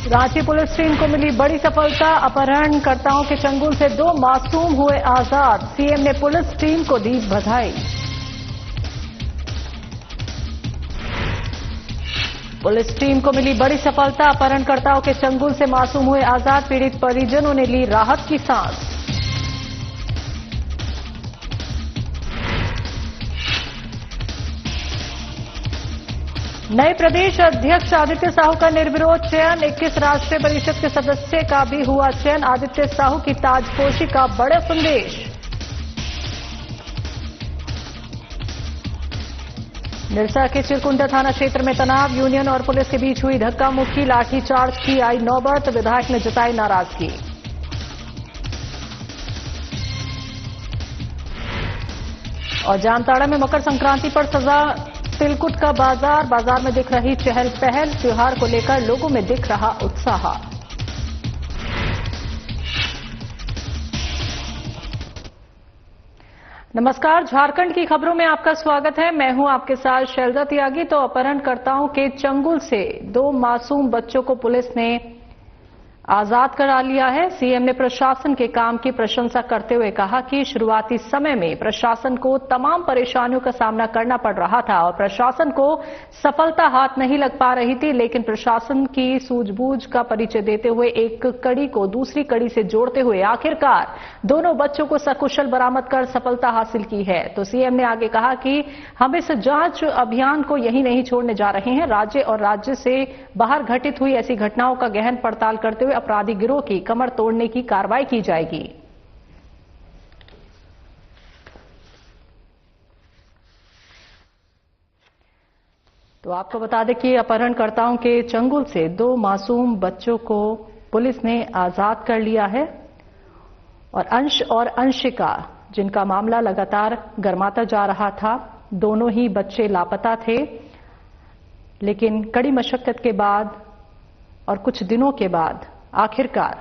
Ranchi police team को मिली बड़ी सफलता। अपहरणकर्ताओं के चंगुल से 2 मासूम हुए आजाद। सीएम ने पुलिस टीम को दी बधाई। पुलिस टीम को मिली बड़ी सफलता। अपहरणकर्ताओं के चंगुल से मासूम हुए आजाद। पीड़ित परिजनों ने ली राहत की सांस। नए प्रदेश अध्यक्ष आदित्य साहू का निर्विरोध चयन। 21 राष्ट्रीय परिषद के सदस्य का भी हुआ चयन। आदित्य साहू की ताजपोशी का बड़ा संदेश। निरसा के चिरकुंडा थाना क्षेत्र में तनाव। यूनियन और पुलिस के बीच हुई धक्का मुक्की। लाठीचार्ज की आई नौबत। विधायक ने जताई नाराजगी। और जामताड़ा में मकर संक्रांति पर सजा तिलकुट का बाजार में दिख रही चहल पहल। त्योहार को लेकर लोगों में दिख रहा उत्साह। नमस्कार, झारखंड की खबरों में आपका स्वागत है। मैं हूं आपके साथ शैलजा त्यागी। तो अपहरणकर्ताओं के चंगुल से 2 मासूम बच्चों को पुलिस ने आजाद करा लिया है। सीएम ने प्रशासन के काम की प्रशंसा करते हुए कहा कि शुरुआती समय में प्रशासन को तमाम परेशानियों का सामना करना पड़ रहा था और प्रशासन को सफलता हाथ नहीं लग पा रही थी, लेकिन प्रशासन की सूझबूझ का परिचय देते हुए एक कड़ी को दूसरी कड़ी से जोड़ते हुए आखिरकार दोनों बच्चों को सकुशल बरामद कर सफलता हासिल की है। तो सीएम ने आगे कहा कि हम इस जांच अभियान को यही नहीं छोड़ने जा रहे हैं। राज्य और राज्य से बाहर घटित हुई ऐसी घटनाओं का गहन पड़ताल करते हुए अपराधी गिरोह की कमर तोड़ने की कार्रवाई की जाएगी। तो आपको बता दें कि अपहरणकर्ताओं के चंगुल से 2 मासूम बच्चों को पुलिस ने आजाद कर लिया है और अंश और अंशिका, जिनका मामला लगातार गरमाता जा रहा था, दोनों ही बच्चे लापता थे, लेकिन कड़ी मशक्कत के बाद और कुछ दिनों के बाद आखिरकार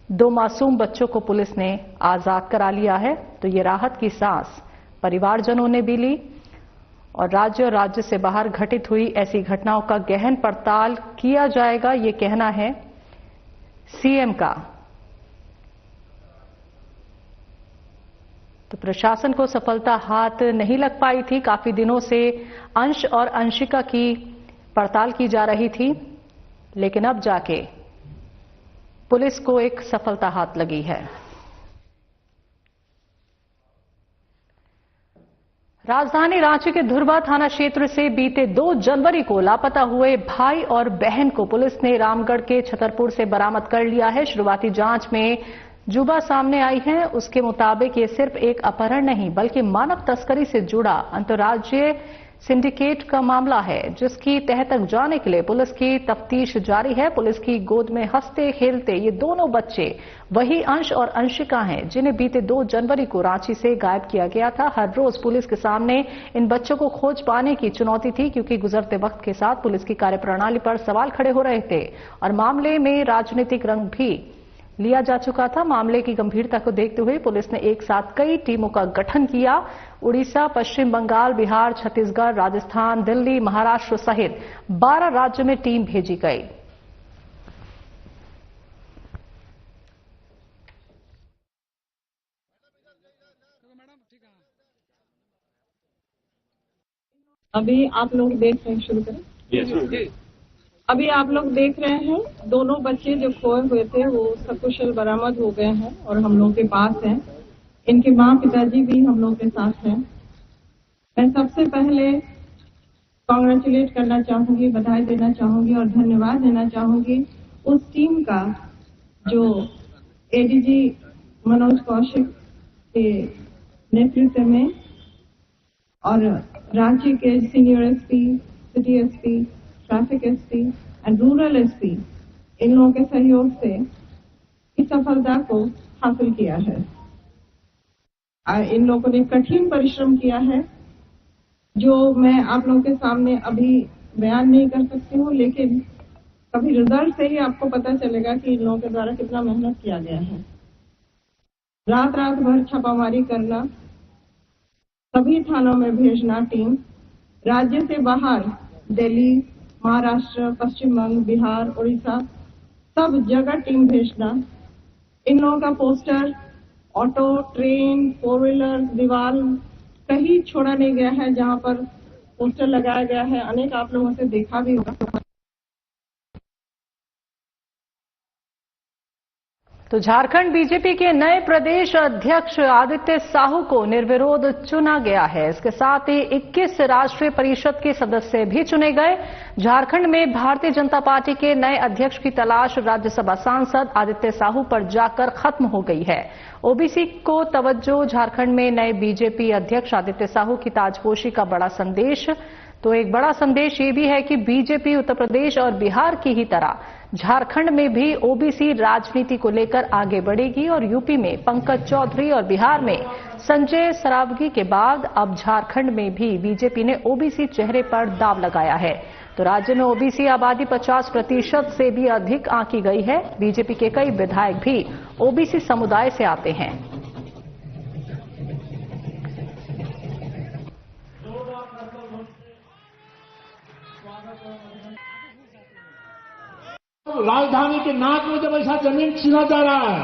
2 मासूम बच्चों को पुलिस ने आजाद करा लिया है। तो ये राहत की सांस परिवारजनों ने भी ली और राज्य से बाहर घटित हुई ऐसी घटनाओं का गहन पड़ताल किया जाएगा, ये कहना है सीएम का। तो प्रशासन को सफलता हाथ नहीं लग पाई थी। काफी दिनों से अंश और अंशिका की पड़ताल की जा रही थी, लेकिन अब जाके पुलिस को एक सफलता हाथ लगी है। राजधानी रांची के धुर्वा थाना क्षेत्र से बीते 2 जनवरी को लापता हुए भाई और बहन को पुलिस ने रामगढ़ के छतरपुर से बरामद कर लिया है। शुरुआती जांच में जुबा सामने आई है। उसके मुताबिक ये सिर्फ एक अपहरण नहीं बल्कि मानव तस्करी से जुड़ा अंतर्राज्यीय सिंडिकेट का मामला है, जिसकी तह तक जाने के लिए पुलिस की तफ्तीश जारी है। पुलिस की गोद में हंसते खेलते ये दोनों बच्चे वही अंश और अंशिका हैं जिन्हें बीते 2 जनवरी को रांची से गायब किया गया था। हर रोज पुलिस के सामने इन बच्चों को खोज पाने की चुनौती थी, क्योंकि गुजरते वक्त के साथ पुलिस की कार्यप्रणाली पर सवाल खड़े हो रहे थे और मामले में राजनीतिक रंग भी लिया जा चुका था। मामले की गंभीरता को देखते हुए पुलिस ने एक साथ कई टीमों का गठन किया। उड़ीसा, पश्चिम बंगाल, बिहार, छत्तीसगढ़, राजस्थान, दिल्ली, महाराष्ट्र सहित 12 राज्यों में टीम भेजी गई। अभी आप लोग देख रहे हैं, शुरू करें। अभी आप लोग देख रहे हैं दोनों बच्चे जो खोए हुए थे वो सकुशल बरामद हो गए हैं और हम लोग के पास हैं। इनके माँ पिताजी भी हम लोग के साथ हैं। मैं सबसे पहले कांग्रेचुलेट करना चाहूंगी, बधाई देना चाहूंगी और धन्यवाद देना चाहूंगी उस टीम का जो एडीजी मनोज कौशिक के नेतृत्व में और रांची के senior SP, city SP, traffic SP and rural SP, इन लोगों के सहयोग से इस सफलता को हासिल किया है। इन लोगों ने कठिन परिश्रम किया है, जो मैं आप लोगों के सामने अभी बयान नहीं कर सकती हूँ, लेकिन कभी रिजल्ट से ही आपको पता चलेगा कि इन लोगों के द्वारा कितना मेहनत किया गया है। रात भर छापामारी करना, सभी थानों में भेजना टीम, राज्य से बाहर दिल्ली, महाराष्ट्र, पश्चिम बंगाल, बिहार, उड़ीसा सब जगह टीम भेजना। इन लोगों का पोस्टर ऑटो, ट्रेन, 4 व्हीलर, दीवार कहीं छोड़ा नहीं गया है जहां पर पोस्टर लगाया गया है। अनेक आप लोगों से देखा भी होगा। तो झारखंड बीजेपी के नए प्रदेश अध्यक्ष आदित्य साहू को निर्विरोध चुना गया है। इसके साथ ही 21 राष्ट्रीय परिषद के सदस्य भी चुने गए। झारखंड में भारतीय जनता पार्टी के नए अध्यक्ष की तलाश राज्यसभा सांसद आदित्य साहू पर जाकर खत्म हो गई है। ओबीसी को तवज्जो, झारखंड में नए बीजेपी अध्यक्ष आदित्य साहू की ताजपोशी का बड़ा संदेश। तो एक बड़ा संदेश ये भी है कि बीजेपी उत्तर प्रदेश और बिहार की ही तरह झारखंड में भी ओबीसी राजनीति को लेकर आगे बढ़ेगी और यूपी में पंकज चौधरी और बिहार में संजय सरावगी के बाद अब झारखंड में भी बीजेपी ने ओबीसी चेहरे पर दांव लगाया है। तो राज्य में ओबीसी आबादी 50% से भी अधिक आंकी गई है। बीजेपी के कई विधायक भी ओबीसी समुदाय से आते हैं। राजधानी के नाक में जब ऐसा जमीन छीना जा रहा है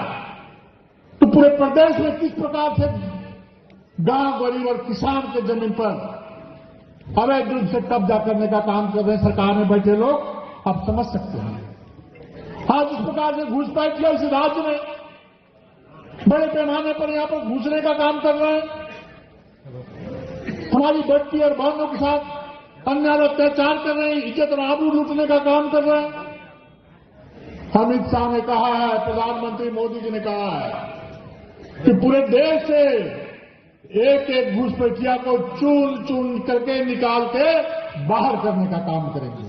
तो पूरे प्रदेश में किस प्रकार से गांव, गरीब और किसान के जमीन पर अवैध रूप से कब्जा करने का काम कर रहे हैं सरकार में बैठे लोग, आप समझ सकते हैं। आज इस प्रकार से घुसपैठ किया इस राज्य में बड़े पैमाने पर यहां पर घुसने का काम कर रहे हैं। हमारी बेटी और बहनों के साथ अन्याय और अत्याचार कर रहे हैं, इज्जत और आबरू लूटने का काम कर रहे हैं। अमित शाह ने कहा है, प्रधानमंत्री मोदी जी ने कहा है कि पूरे देश से एक एक घुसपैठिया को चुन चुन करके निकाल के बाहर करने का काम करेंगे।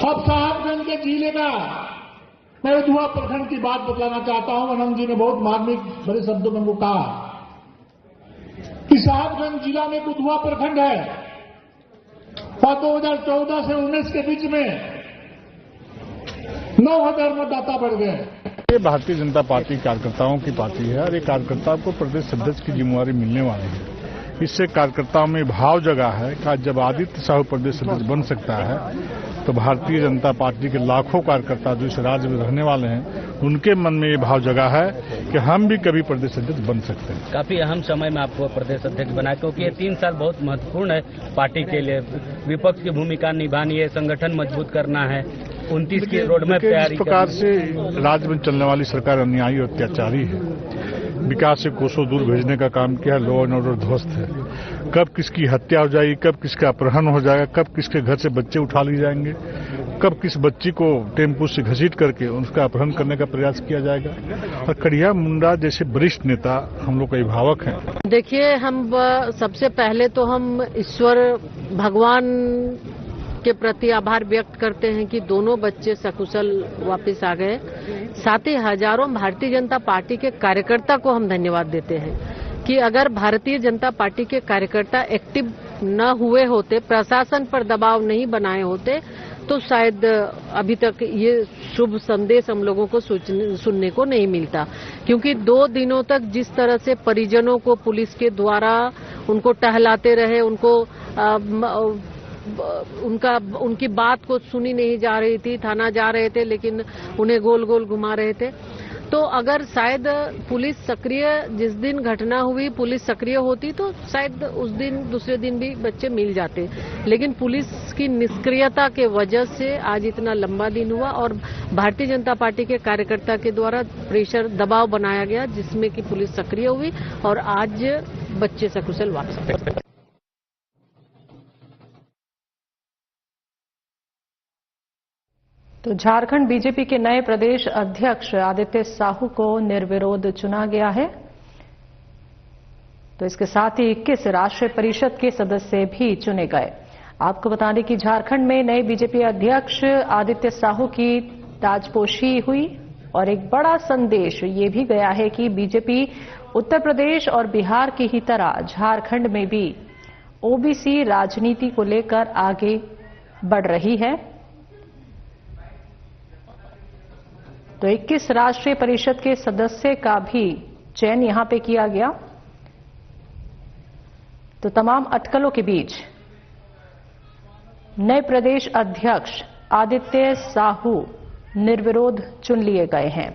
अब साहबगंज के जिले का मैं उधवा प्रखंड की बात बतलाना चाहता हूं। अनंत जी ने बहुत मार्मिक बड़े शब्दों में वो कहा कि साहबगंज जिला में उधवा प्रखंड है और 2014 से 19 के बीच में 9,000 मतदाता बढ़ गए। ये भारतीय जनता पार्टी कार्यकर्ताओं की पार्टी है और ये कार्यकर्ताओं को प्रदेश अध्यक्ष की जिम्मेवारी मिलने वाली है। इससे कार्यकर्ताओं में भाव जगा है कि जब आदित्य साहू प्रदेश अध्यक्ष बन सकता है तो भारतीय जनता पार्टी के लाखों कार्यकर्ता जो इस राज्य में रहने वाले हैं उनके मन में ये भाव जगा है कि हम भी कभी प्रदेश अध्यक्ष बन सकते हैं। काफी अहम समय में आपको प्रदेश अध्यक्ष बना, क्योंकि ये 3 साल बहुत महत्वपूर्ण है पार्टी के लिए। विपक्ष की भूमिका निभानी है, संगठन मजबूत करना है, 29 की रोडमैप तैयारी। इस प्रकार से राज्य में चलने वाली सरकार अन्यायी और अत्याचारी है। विकास से कोसों दूर भेजने का काम किया, लॉ एंड ऑर्डर ध्वस्त है। कब किसकी हत्या हो जाएगी, कब किसका अपहरण हो जाएगा, कब किसके घर से बच्चे उठा लिए जाएंगे, कब किस बच्ची को टेम्पो से घसीट करके उसका अपहरण करने का प्रयास किया जाएगा। और कड़िया मुंडा जैसे वरिष्ठ नेता हम लोग का अभिभावक हैं। देखिए, हम सबसे पहले तो हम ईश्वर भगवान के प्रति आभार व्यक्त करते हैं कि दोनों बच्चे सकुशल वापस आ गए। साथ ही हजारों भारतीय जनता पार्टी के कार्यकर्ता को हम धन्यवाद देते हैं कि अगर भारतीय जनता पार्टी के कार्यकर्ता एक्टिव न हुए होते, प्रशासन पर दबाव नहीं बनाए होते, तो शायद अभी तक ये शुभ संदेश हम लोगों को सुनने को नहीं मिलता। क्योंकि 2 दिनों तक जिस तरह से परिजनों को पुलिस के द्वारा उनको टहलाते रहे, उनकी बात को सुनी नहीं जा रही थी, थाना जा रहे थे लेकिन उन्हें गोल गोल घुमा रहे थे। तो अगर शायद पुलिस सक्रिय, जिस दिन घटना हुई पुलिस सक्रिय होती तो शायद उस दिन दूसरे दिन भी बच्चे मिल जाते। लेकिन पुलिस की निष्क्रियता के वजह से आज इतना लंबा दिन हुआ और भारतीय जनता पार्टी के कार्यकर्ता के द्वारा प्रेशर, दबाव बनाया गया जिसमें कि पुलिस सक्रिय हुई और आज बच्चे सकुशल वापस। तो झारखंड बीजेपी के नए प्रदेश अध्यक्ष आदित्य साहू को निर्विरोध चुना गया है। तो इसके साथ ही 21 राष्ट्रीय परिषद के सदस्य भी चुने गए। आपको बता दें कि झारखंड में नए बीजेपी अध्यक्ष आदित्य साहू की ताजपोशी हुई और एक बड़ा संदेश ये भी गया है कि बीजेपी उत्तर प्रदेश और बिहार की ही तरह झारखंड में भी ओबीसी राजनीति को लेकर आगे बढ़ रही है। तो 21 राष्ट्रीय परिषद के सदस्य का भी चयन यहां पे किया गया। तो तमाम अटकलों के बीच नए प्रदेश अध्यक्ष आदित्य साहू निर्विरोध चुन लिए गए हैं।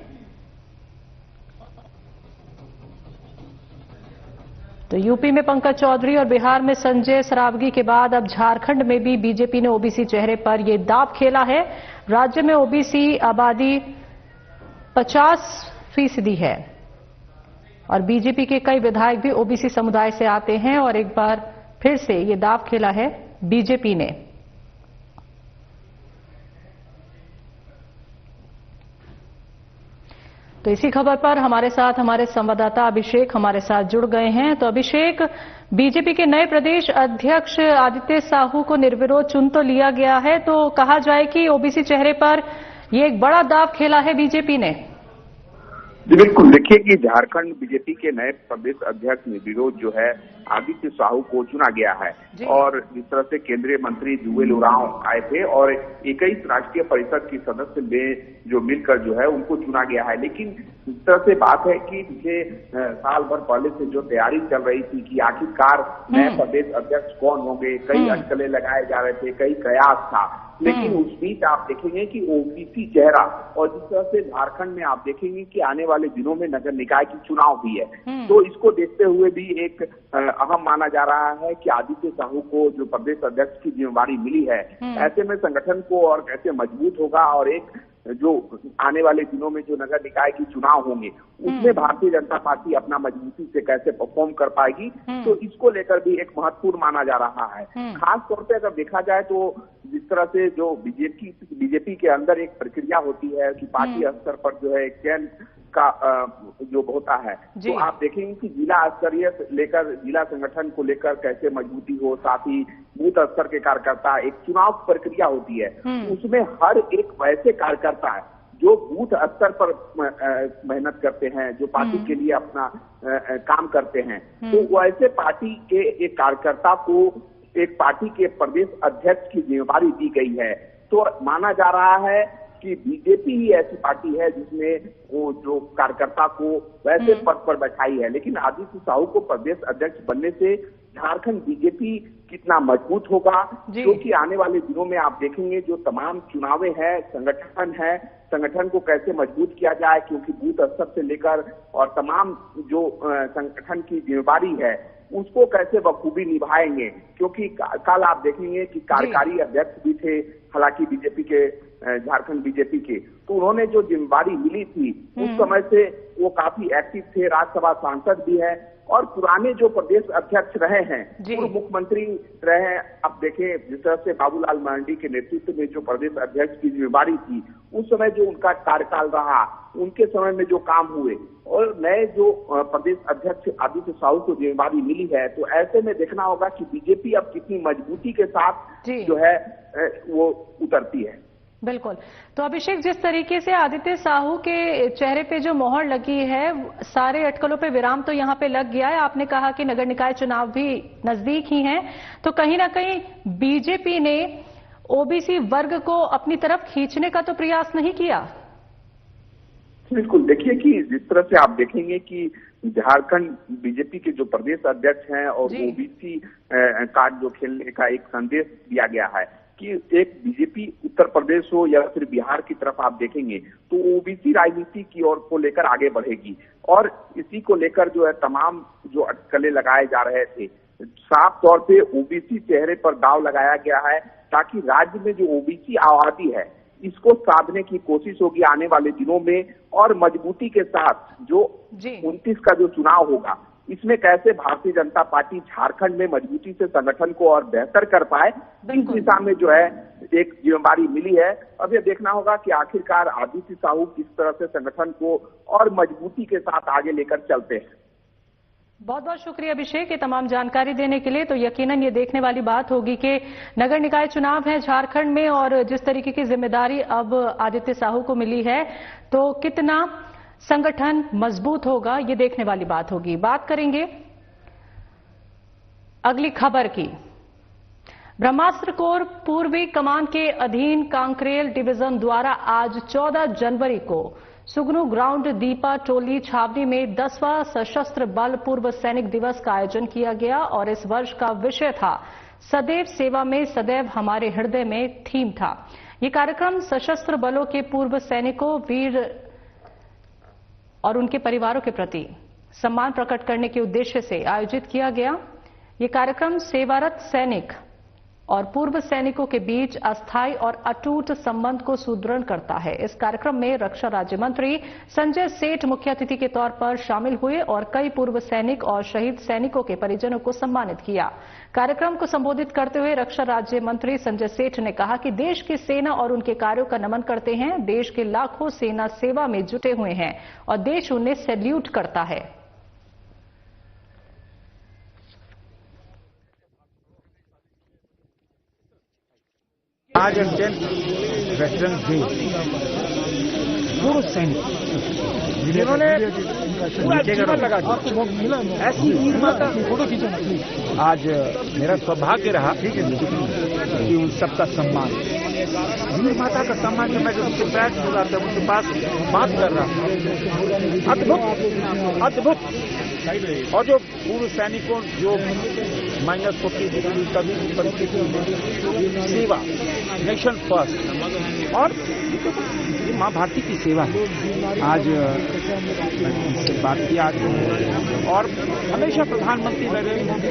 तो यूपी में पंकज चौधरी और बिहार में संजय सरावगी के बाद अब झारखंड में भी बीजेपी ने ओबीसी चेहरे पर यह दांव खेला है। राज्य में ओबीसी आबादी 50% है और बीजेपी के कई विधायक भी ओबीसी समुदाय से आते हैं और एक बार फिर से ये दांव खेला है बीजेपी ने। तो इसी खबर पर हमारे संवाददाता अभिषेक हमारे साथ जुड़ गए हैं। तो अभिषेक, बीजेपी के नए प्रदेश अध्यक्ष आदित्य साहू को निर्विरोध चुन तो लिया गया है, तो कहा जाए कि ओबीसी चेहरे पर ये एक बड़ा दांव खेला है बीजेपी ने। जी बिल्कुल, देखिए कि झारखंड बीजेपी के नए प्रदेश अध्यक्ष निर्विरोध जो है आदित्य साहू को चुना गया है और जिस तरह से केंद्रीय मंत्री जुएल ओरांव आए थे और 21 राष्ट्रीय परिषद की सदस्य में जो मिलकर जो है उनको चुना गया है। लेकिन इस तरह से बात है कि पिछले साल भर पहले से जो तैयारी चल रही थी कि आखिरकार नए प्रदेश अध्यक्ष कौन होंगे, कई अटकलें लगाए जा रहे थे, कई कयास था, लेकिन उस बीच आप देखेंगे कि ओबीसी चेहरा और जिस तरह से झारखंड में आप देखेंगे कि आने वाले दिनों में नगर निकाय की चुनाव भी है, तो इसको देखते हुए भी एक अहम माना जा रहा है कि आदित्य साहू को जो प्रदेश अध्यक्ष की जिम्मेवारी मिली है, ऐसे में संगठन को और कैसे मजबूत होगा और एक जो आने वाले दिनों में जो नगर निकाय की चुनाव होंगे उसमें भारतीय जनता पार्टी अपना मजबूती से कैसे परफॉर्म कर पाएगी, तो इसको लेकर भी एक महत्वपूर्ण माना जा रहा है। खास तौर पे अगर देखा जाए तो जिस तरह से जो बीजेपी के अंदर एक प्रक्रिया होती है कि पार्टी स्तर पर जो है एक चयन का जो होता है, तो आप देखेंगे कि जिला स्तरीय लेकर जिला संगठन को लेकर कैसे मजबूती हो, साथ ही बूथ स्तर के कार्यकर्ता, एक चुनाव प्रक्रिया होती है, उसमें हर एक वैसे कार्यकर्ता है जो बूथ स्तर पर मेहनत करते हैं, जो पार्टी के लिए अपना काम करते हैं, तो वैसे पार्टी के एक कार्यकर्ता को एक पार्टी के प्रदेश अध्यक्ष की जिम्मेवारी दी गई है। तो माना जा रहा है कि बीजेपी ही ऐसी पार्टी है जिसमें वो जो कार्यकर्ता को वैसे पद पर बैठाई है। लेकिन आदित्य साहू को प्रदेश अध्यक्ष बनने से झारखंड बीजेपी कितना मजबूत होगा, क्योंकि आने वाले दिनों में आप देखेंगे जो तमाम चुनावें हैं, संगठन को कैसे मजबूत किया जाए, क्योंकि बूथ स्तर से लेकर और तमाम जो संगठन की जिम्मेवारी है उसको कैसे बखूबी निभाएंगे, क्योंकि कल आप देखेंगे कि कार्यकारी अध्यक्ष भी थे हालांकि बीजेपी के झारखंड बीजेपी के, तो उन्होंने जो जिम्मेवारी मिली थी उस समय से वो काफी एक्टिव थे, राज्यसभा सांसद भी हैं और पुराने जो प्रदेश अध्यक्ष रहे हैं, पूर्व मुख्यमंत्री रहे हैं। अब देखें जिस तरह से बाबूलाल मरांडी के नेतृत्व में जो प्रदेश अध्यक्ष की जिम्मेवारी थी, उस समय जो उनका कार्यकाल रहा, उनके समय में जो काम हुए और नए जो प्रदेश अध्यक्ष आदित्य साहू को जिम्मेवारी मिली है, तो ऐसे में देखना होगा कि बीजेपी अब कितनी मजबूती के साथ जो है वो उतरती है। बिल्कुल। तो अभिषेक, जिस तरीके से आदित्य साहू के चेहरे पे जो मोहर लगी है, सारे अटकलों पे विराम तो यहाँ पे लग गया है। आपने कहा कि नगर निकाय चुनाव भी नजदीक ही हैं, तो कहीं ना कहीं बीजेपी ने ओबीसी वर्ग को अपनी तरफ खींचने का तो प्रयास नहीं किया। बिल्कुल, देखिए कि जिस तरह से आप देखेंगे कि झारखंड बीजेपी के जो प्रदेश अध्यक्ष हैं और ओबीसी कार्ड जो खेलने का एक संदेश दिया गया है कि एक बीजेपी उत्तर प्रदेश हो या फिर बिहार की तरफ आप देखेंगे तो ओबीसी राजनीति की ओर को लेकर आगे बढ़ेगी और इसी को लेकर जो है तमाम जो अटकलें लगाए जा रहे थे, साफ तौर पे ओबीसी चेहरे पर दांव लगाया गया है ताकि राज्य में जो ओबीसी आबादी है इसको साधने की कोशिश होगी आने वाले दिनों में और मजबूती के साथ जो 29 का जो चुनाव होगा इसमें कैसे भारतीय जनता पार्टी झारखंड में मजबूती से संगठन को और बेहतर कर पाए, इस दिशा में जो है एक जिम्मेदारी मिली है। अब यह देखना होगा कि आखिरकार आदित्य साहू किस तरह से संगठन को और मजबूती के साथ आगे लेकर चलते हैं। बहुत बहुत शुक्रिया अभिषेक, ये तमाम जानकारी देने के लिए। तो यकीनन ये देखने वाली बात होगी कि नगर निकाय चुनाव है झारखंड में और जिस तरीके की जिम्मेदारी अब आदित्य साहू को मिली है तो कितना संगठन मजबूत होगा, ये देखने वाली बात होगी। बात करेंगे अगली खबर की। ब्रह्मास्त्र कोर पूर्वी कमान के अधीन कांकरेल डिवीजन द्वारा आज 14 जनवरी को सुगनू ग्राउंड दीपा टोली छावनी में 10वां सशस्त्र बल पूर्व सैनिक दिवस का आयोजन किया गया और इस वर्ष का विषय था सदैव सेवा में सदैव हमारे हृदय में थीम था। ये कार्यक्रम सशस्त्र बलों के पूर्व सैनिकों, वीर और उनके परिवारों के प्रति सम्मान प्रकट करने के उद्देश्य से आयोजित किया गया। ये कार्यक्रम सेवारत सैनिक और पूर्व सैनिकों के बीच अस्थायी और अटूट संबंध को सुदृढ़ करता है। इस कार्यक्रम में रक्षा राज्य मंत्री संजय सेठ मुख्य अतिथि के तौर पर शामिल हुए और कई पूर्व सैनिक और शहीद सैनिकों के परिजनों को सम्मानित किया। कार्यक्रम को संबोधित करते हुए रक्षा राज्य मंत्री संजय सेठ ने कहा कि देश की सेना और उनके कार्यों का नमन करते हैं। देश के लाखों सेना सेवा में जुटे हुए हैं और देश उन्हें सैल्यूट करता है। आज इंडियन वेटरन डे, पूर्व सैनिक जिन्होंने पूरा जीवन लगा दिया, ऐसी वीर माता। आज मेरा सौभाग्य रहा कि उन सबका सम्मान, वीर माता का सम्मान जो मैं जब उनके पैर छू रहा था, उनके पास बात कर रहा था, अद्भुत अद्भुत। और जो पूर्व सैनिकों जो -40 डिग्री कभी भी परिस्थिति में सेवा, नेशन फर्स्ट, और ये माँ भारती की सेवा है। आज उनसे बात की आज, और हमेशा प्रधानमंत्री नरेंद्र मोदी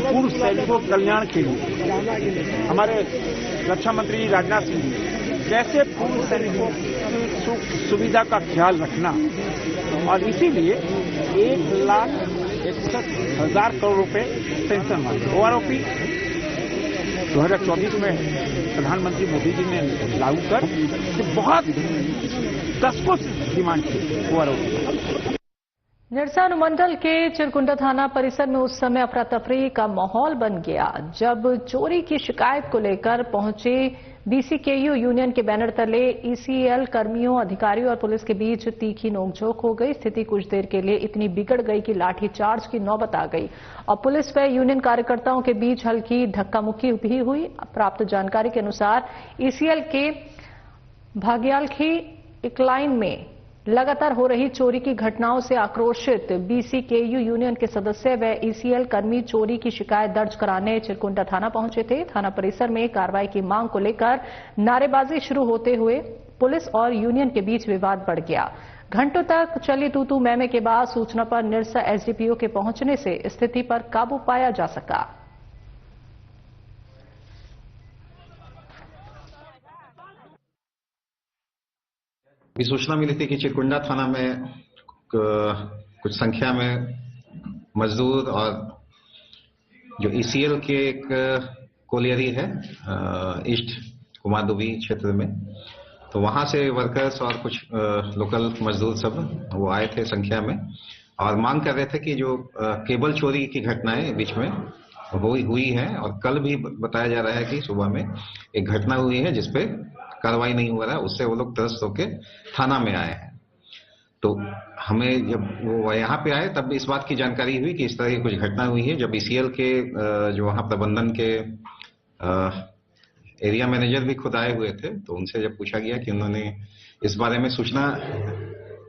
पूर्व सैनिकों कल्याण के लिए, हमारे रक्षा मंत्री राजनाथ सिंह जी जैसे पूर्व सैनिकों की सुख सुविधा का ख्याल रखना, और इसीलिए 1,61,000 करोड़ रुपए पेंशन मांगे। ओआरओपी 2024 में प्रधानमंत्री मोदी जी ने लागू कर बहुत 10 को डिमांड की ओआरओपी। निरसा अनुमंडल के चिरकुंडा थाना परिसर में उस समय अफरा तफरी का माहौल बन गया जब चोरी की शिकायत को लेकर पहुंचे बीसीकेयू यूनियन के बैनर तले ईसीएल कर्मियों, अधिकारियों और पुलिस के बीच तीखी नोकझोंक हो गई। स्थिति कुछ देर के लिए इतनी बिगड़ गई कि लाठीचार्ज की नौबत आ गई और पुलिस व यूनियन कार्यकर्ताओं के बीच हल्की धक्का मुक्की भी हुई। प्राप्त जानकारी के अनुसार ईसीएल के भाग्यालखी इकलाइन में लगातार हो रही चोरी की घटनाओं से आक्रोशित बीसीकेयू यूनियन के सदस्य व ईसीएल कर्मी चोरी की शिकायत दर्ज कराने चिरकुंडा थाना पहुंचे थे। थाना परिसर में कार्रवाई की मांग को लेकर नारेबाजी शुरू होते हुए पुलिस और यूनियन के बीच विवाद बढ़ गया। घंटों तक चली तू मैमे के बाद सूचना पर निरसा एसडीपीओ के पहुंचने से स्थिति पर काबू पाया जा सका। भी सूचना मिली थी कि चिरकुंडा थाना में कुछ संख्या में मजदूर और जो ईसीएल के एक कोलियरी है ईस्ट कुमारदुबी क्षेत्र में, तो वहां से वर्कर्स और कुछ लोकल मजदूर सब वो आए थे संख्या में और मांग कर रहे थे कि जो केबल चोरी की घटनाएं बीच में हुई है, और कल भी बताया जा रहा है कि सुबह में एक घटना हुई है जिसपे कार्रवाई नहीं हो रहा है, उससे वो लोग त्रस्त होकर थाना में आए हैं। तो हमें जब वो यहाँ पे आए तब इस बात की जानकारी हुई कि इस तरह की कुछ घटना हुई है। जब ईसीएल के जो वहाँ प्रबंधन के एरिया मैनेजर भी खुद आए हुए थे, तो उनसे जब पूछा गया कि उन्होंने इस बारे में सूचना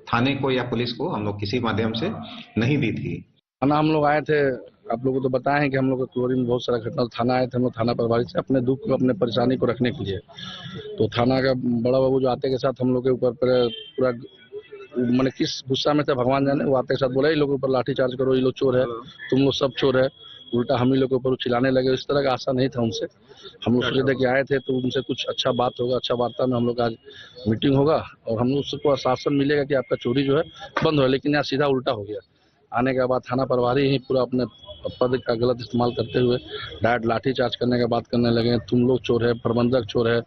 थाने को या पुलिस को हम लोग किसी माध्यम से नहीं दी थी। थाना हम लोग आए थे, आप लोगों को तो बताए हैं कि हम लोग का क्लोरी में बहुत सारा घटना, थाना आए थे हम लोग थाना प्रभारी से अपने दुख को, अपने परेशानी को रखने के लिए। तो थाना का बड़ा बाबू जो आते के साथ हम लोग के ऊपर पूरा मैंने किस गुस्सा में था भगवान जाने, वो आते के साथ बोला ये लोग ऊपर लाठी चार्ज करो, ये लोग चोर है, तुम लोग सब चोर है, उल्टा हम ही लोग के ऊपर चिल्लाने लगे। इस तरह का आशा नहीं था उनसे। हम लोग सोचे थे कि आए थे तो उनसे कुछ अच्छा बात होगा, अच्छा वार्ता में हम लोग आज मीटिंग होगा और हम लोग उसको आश्वासन मिलेगा कि आपका चोरी जो है बंद हो। लेकिन यहाँ सीधा उल्टा हो गया। आने के बाद थाना प्रभारी ही पूरा अपने पद का गलत इस्तेमाल करते हुए डायरेक्ट लाठी चार्ज करने का बात करने लगे। तुम लोग चोर है, प्रबंधक चोर है,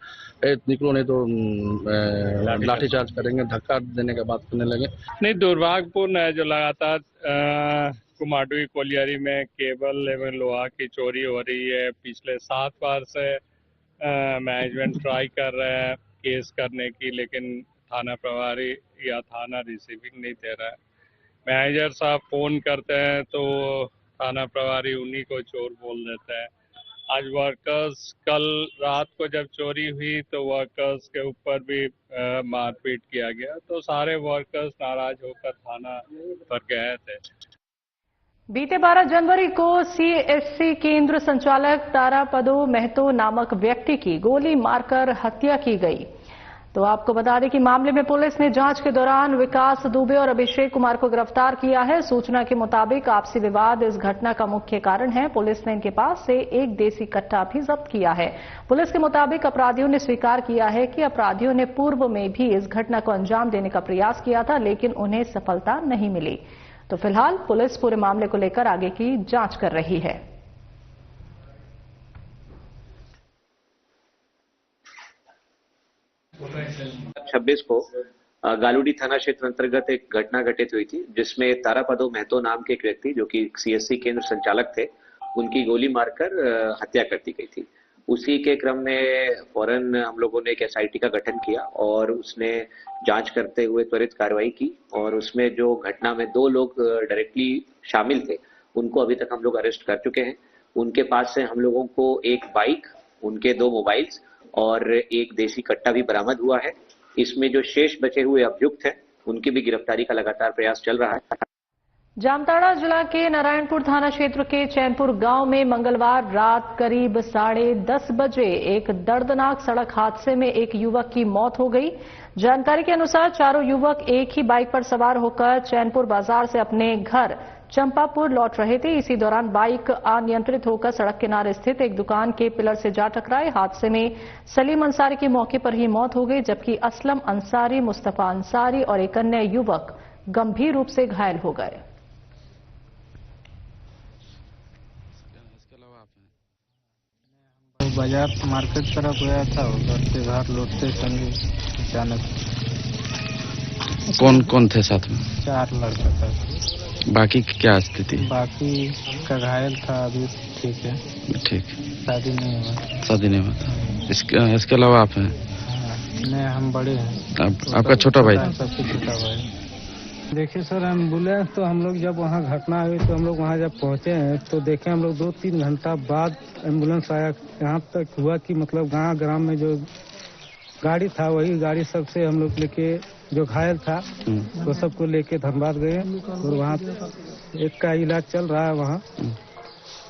निकलो नहीं तो लाठी चार्ज करेंगे, धक्का देने का बात करने लगे। नहीं, दुर्भाग्यपूर्ण है जो लगातार कुमारडुई कोलियरी में केबल एवं लोहा की चोरी हो रही है। पिछले 7 बार से मैनेजमेंट ट्राई कर रहा है केस करने की, लेकिन थाना प्रभारी या थाना रिसीविंग नहीं दे रहा है। मैनेजर साहब फोन करते हैं तो थाना प्रभारी उन्हीं को चोर बोल देता है। आज वर्कर्स, कल रात को जब चोरी हुई तो वर्कर्स के ऊपर भी मारपीट किया गया, तो सारे वर्कर्स नाराज होकर थाना पर गए थे। बीते 12 जनवरी को सीएससी केंद्र संचालक तारापदो महतो नामक व्यक्ति की गोली मारकर हत्या की गई। तो आपको बता दें कि मामले में पुलिस ने जांच के दौरान विकास दुबे और अभिषेक कुमार को गिरफ्तार किया है। सूचना के मुताबिक आपसी विवाद इस घटना का मुख्य कारण है। पुलिस ने इनके पास से एक देसी कट्टा भी जब्त किया है। पुलिस के मुताबिक अपराधियों ने स्वीकार किया है कि अपराधियों ने पूर्व में भी इस घटना को अंजाम देने का प्रयास किया था, लेकिन उन्हें सफलता नहीं मिली। तो फिलहाल पुलिस पूरे मामले को लेकर आगे की जांच कर रही है। 26 को गालूडी थाना क्षेत्र अंतर्गत एक घटना घटित हुई थी, जिसमें तारापदो महतो नाम के एक व्यक्ति जो कि सीएससी केंद्र संचालक थे, उनकी गोली मारकर हत्या कर दी गई थी। उसी के क्रम में फौरन हम लोगों ने एक एसआईटी का गठन किया और उसने जांच करते हुए त्वरित कार्रवाई की और उसमें जो घटना में 2 लोग डायरेक्टली शामिल थे, उनको अभी तक हम लोग अरेस्ट कर चुके हैं। उनके पास से हम लोगों को एक बाइक, उनके 2 मोबाइल्स और एक देसी कट्टा भी बरामद हुआ है। इसमें जो शेष बचे हुए अभियुक्त हैं, उनकी भी गिरफ्तारी का लगातार प्रयास चल रहा है। जामताड़ा जिला के नारायणपुर थाना क्षेत्र के चैनपुर गांव में मंगलवार रात करीब 10:30 बजे एक दर्दनाक सड़क हादसे में एक युवक की मौत हो गई। जानकारी के अनुसार चारों युवक एक ही बाइक पर सवार होकर चैनपुर बाजार से अपने घर चंपापुर लौट रहे थे। इसी दौरान बाइक अनियंत्रित होकर सड़क किनारे स्थित एक दुकान के पिलर से जा टकराए। हादसे में सलीम अंसारी की मौके पर ही मौत हो गई, जबकि असलम अंसारी, मुस्तफा अंसारी और एक अन्य युवक गंभीर रूप से घायल हो गए। बाजार मार्केट तरफ गया था, उधर से घर लौटते समय अचानक। कौन कौन थे साथ में? 4 लड़का था। बाकी की क्या स्थिति? बाकी का घायल था, अभी ठीक है। ठीक। शादी नहीं हुआ? शादी नहीं हुआ था। इसके अलावा आप हैं? नहीं, हम बड़े हैं। आपका छोटा भाई? सबसे छोटा भाई। देखिए सर, एम्बुलेंस तो हम लोग जब वहाँ घटना हुई तो हम लोग वहाँ जब पहुँचे हैं तो देखे हम लोग 2-3 घंटा बाद एम्बुलेंस आया। यहाँ तक हुआ कि मतलब ग्राम में जो गाड़ी था, वही गाड़ी सबसे हम लोग लेके, जो घायल था वो सबको लेके धनबाद गए और वहाँ एक का इलाज चल रहा है वहाँ।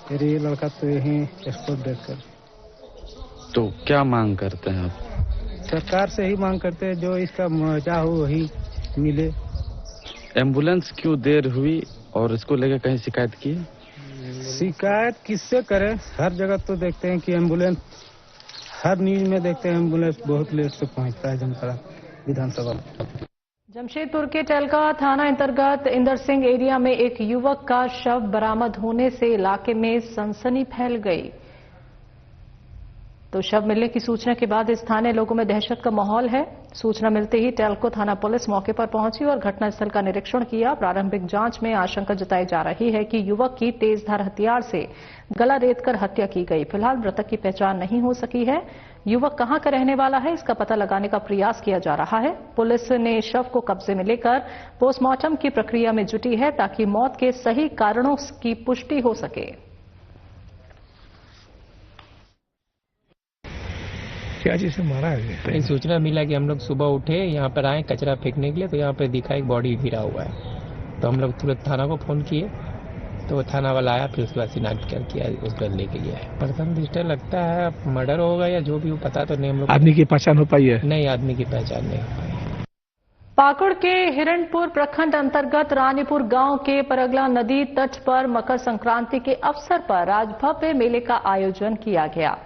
फिर ये लड़का तो यहीं एक्सपोर्ट देकर। तो क्या मांग करते हैं आप? सरकार से ही मांग करते हैं, जो इसका मुआवजा हो वही मिले। एम्बुलेंस क्यों देर हुई और इसको लेकर कहीं शिकायत की? शिकायत किससे करें? हर जगह तो देखते हैं कि एम्बुलेंस, हर न्यूज में देखते हैं एम्बुलेंस बहुत लेट से पहुंचता है जामताड़ा विधानसभा। जमशेदपुर के टेलका थाना अंतर्गत इंदर सिंह एरिया में एक युवक का शव बरामद होने से इलाके में सनसनी फैल गई। तो शव मिलने की सूचना के बाद स्थानीय लोगों में दहशत का माहौल है। सूचना मिलते ही टेलको थाना पुलिस मौके पर पहुंची और घटनास्थल का निरीक्षण किया। प्रारंभिक जांच में आशंका जताई जा रही है कि युवक की तेजधार हथियार से गला रेतकर हत्या की गई। फिलहाल मृतक की पहचान नहीं हो सकी है। युवक कहां का रहने वाला है, इसका पता लगाने का प्रयास किया जा रहा है। पुलिस ने शव को कब्जे में लेकर पोस्टमार्टम की प्रक्रिया में जुटी है ताकि मौत के सही कारणों की पुष्टि हो सके। क्या चीज से मारा है? कहीं सूचना मिला कि हम लोग सुबह उठे, यहाँ पर आए कचरा फेंकने के लिए, तो यहाँ पर दिखा एक बॉडी गिरा हुआ है। तो हम लोग तुरंत थाना को फोन किए, तो वो थाना वाला आया, फिर उसके बाद शिनाख्त किया, उसको लेके गया है। प्रथम दृष्टया लगता है मर्डर होगा या जो भी हो, पता तो नहीं हम लोग। आदमी की पहचान हो पाई है? नहीं, आदमी की पहचान नहीं हो पाई। पाकुड़ के हिरणपुर प्रखंड अंतर्गत रानीपुर गांव के परगला नदी तट पर मकर संक्रांति के अवसर पर राजभव्य मेले का आयोजन किया गया।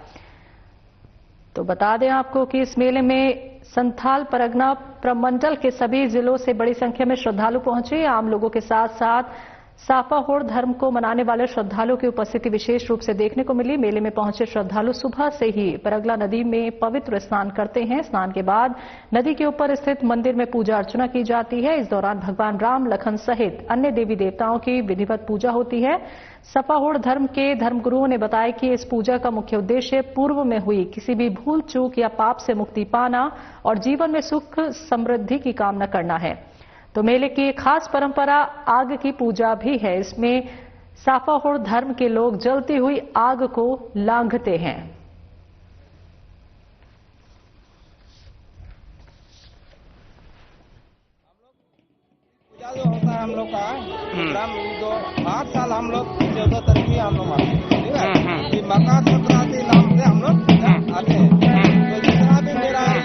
तो बता दें आपको कि इस मेले में संथाल परगना प्रमंडल के सभी जिलों से बड़ी संख्या में श्रद्धालु पहुंचे। आम लोगों के साथ साथ साफाहोड़ धर्म को मनाने वाले श्रद्धालुओं की उपस्थिति विशेष रूप से देखने को मिली। मेले में पहुंचे श्रद्धालु सुबह से ही परगला नदी में पवित्र स्नान करते हैं। स्नान के बाद नदी के ऊपर स्थित मंदिर में पूजा अर्चना की जाती है। इस दौरान भगवान राम, लखन सहित अन्य देवी देवताओं की विधिवत पूजा होती है। सफाहोड़ धर्म के धर्मगुरुओं ने बताया कि इस पूजा का मुख्य उद्देश्य पूर्व में हुई किसी भी भूल चूक या पाप से मुक्ति पाना और जीवन में सुख समृद्धि की कामना करना है। तो मेले की एक खास परंपरा आग की पूजा भी है। इसमें साफाहोड़ धर्म के लोग जलती हुई आग को लांघते हैं। पूजा जो होता है हम लोग का हर साल हम लोग 14 तारीख ही हम लोग मानते हैं, ठीक है। कि मकर संक्रांति नाम से हम लोग आते हैं। तो जितना भी मेरा है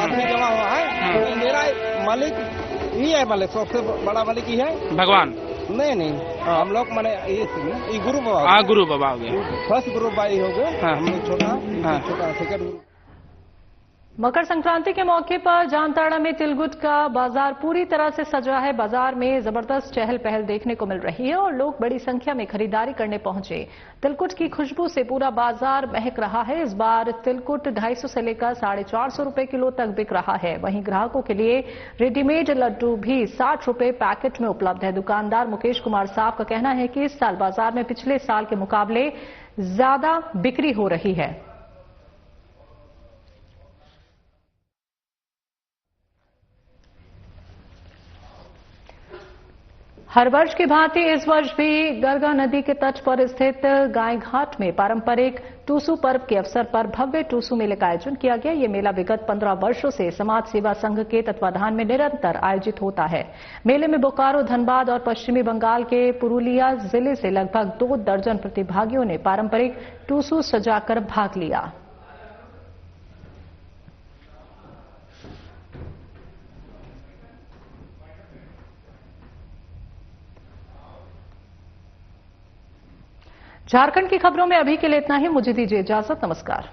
आदमी जमा हुआ है, तो मेरा मालिक ही है, मालिक सबसे बड़ा मालिक ही है भगवान। नहीं हम लोग मैंने ये गुरु बाबा, हाँ गुरु बाबा हो गया, फर्स्ट गुरु बाई हो गए। हम लोग छोटा सेकंड गुरु। मकर संक्रांति के मौके पर जामताड़ा में तिलकुट का बाजार पूरी तरह से सजा है। बाजार में जबरदस्त चहल पहल देखने को मिल रही है और लोग बड़ी संख्या में खरीदारी करने पहुंचे। तिलकुट की खुशबू से पूरा बाजार महक रहा है। इस बार तिलकुट 250 से लेकर 450 रुपए किलो तक बिक रहा है। वहीं ग्राहकों के लिए रेडीमेड लड्डू भी 60 रुपए पैकेट में उपलब्ध है। दुकानदार मुकेश कुमार साहब का कहना है कि इस साल बाजार में पिछले साल के मुकाबले ज्यादा बिक्री हो रही है। हर वर्ष की भांति इस वर्ष भी गरगा नदी के तट पर स्थित गाय घाट में पारंपरिक टूसू पर्व के अवसर पर भव्य टूसू मेले का आयोजन किया गया। ये मेला विगत 15 वर्षों से समाज सेवा संघ के तत्वाधान में निरंतर आयोजित होता है। मेले में बोकारो, धनबाद और पश्चिमी बंगाल के पुरुलिया जिले से लगभग 2 दर्जन प्रतिभागियों ने पारंपरिक टूसू सजाकर भाग लिया। झारखंड की खबरों में अभी के लिए इतना ही। मुझे दीजिए इजाजत। नमस्कार।